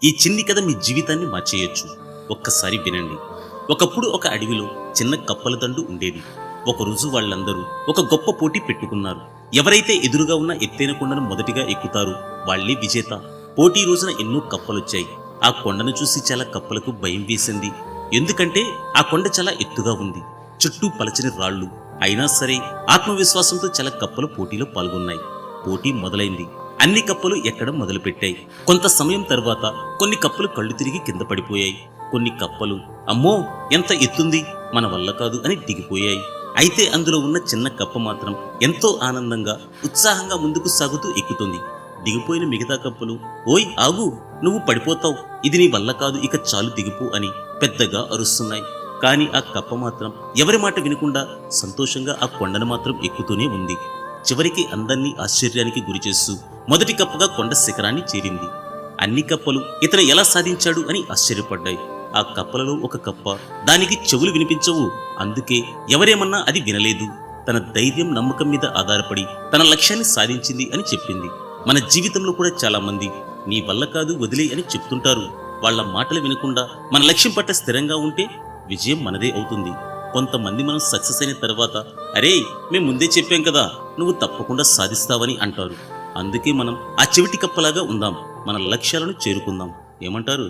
ఈ చిన్ని కథ మీ జీవితాన్ని మార్చేయొచ్చు. ఒక్కసారి వినండి. ఒకప్పుడు ఒక అడవిలో చిన్న కప్పల దండు ఉండేది. ఒకరోజు వాళ్ళందరూ ఒక గొప్ప పోటీ పెట్టుకున్నారు. ఎవరైతే ఎదురుగా ఉన్న ఎత్తైన కొండను మొదటిగా ఎక్కుతారో వాళ్ళే విజేత. పోటీ రోజున ఎన్నో కప్పలొచ్చాయి. ఆ కొండను చూసి చాలా కప్పలకు భయం వేసింది. ఎందుకంటే ఆ కొండ చాలా ఎత్తుగా ఉంది. చుట్టూ పలచని రాళ్లు. అయినా సరే ఆత్మవిశ్వాసంతో చాలా కప్పలు పోటీలో పాల్గొన్నాయి. పోటీ మొదలైంది. అన్ని కప్పలు ఎక్కడం మొదలుపెట్టాయి. కొంత సమయం తర్వాత కొన్ని కప్పలు కళ్ళు తిరిగి కింద పడిపోయాయి. కొన్ని కప్పలు అమ్మో ఎంత ఎత్తుంది, మన వల్ల కాదు అని దిగిపోయాయి. అయితే అందులో ఉన్న చిన్న కప్ప మాత్రం ఎంతో ఆనందంగా ఉత్సాహంగా ముందుకు సాగుతూ ఎక్కుతుంది. దిగిపోయిన మిగతా కప్పలు ఓయ్ ఆగు, నువ్వు పడిపోతావు, ఇది నీ వల్ల కాదు, ఇక చాలు దిగిపో అని పెద్దగా అరుస్తున్నాయి. కానీ ఆ కప్ప మాత్రం ఎవరి మాట వినకుండా సంతోషంగా ఆ కొండను మాత్రం ఎక్కుతూనే ఉంది. చివరికి అందర్నీ ఆశ్చర్యానికి గురిచేస్తూ మొదటి కప్పగా కొండ శిఖరాన్ని చేరింది. అన్ని కప్పలు ఇతను ఎలా సాధించాడు అని ఆశ్చర్యపడ్డాయి. ఆ కప్పలలో ఒక కప్ప దానికి చెవులు వినిపించవు, అందుకే ఎవరేమన్నా అది వినలేదు. తన ధైర్యం నమ్మకం మీద ఆధారపడి తన లక్ష్యాన్ని సాధించింది అని చెప్పింది. మన జీవితంలో కూడా చాలా మంది నీ వల్ల కాదు వదిలే అని చెప్తుంటారు. వాళ్ళ మాటలు వినకుండా మన లక్ష్యం పట్ల స్థిరంగా ఉంటే విజయం మనదే అవుతుంది. కొంతమంది మనం సక్సెస్ అయిన తర్వాత అరే మేము ముందే చెప్పాం కదా, నువ్వు తప్పకుండా సాధిస్తావని అంటారు. అందుకే మనం ఆ చెవిటి కప్పలాగా ఉందాం, మన లక్ష్యాలను చేరుకుందాం. ఏమంటారు?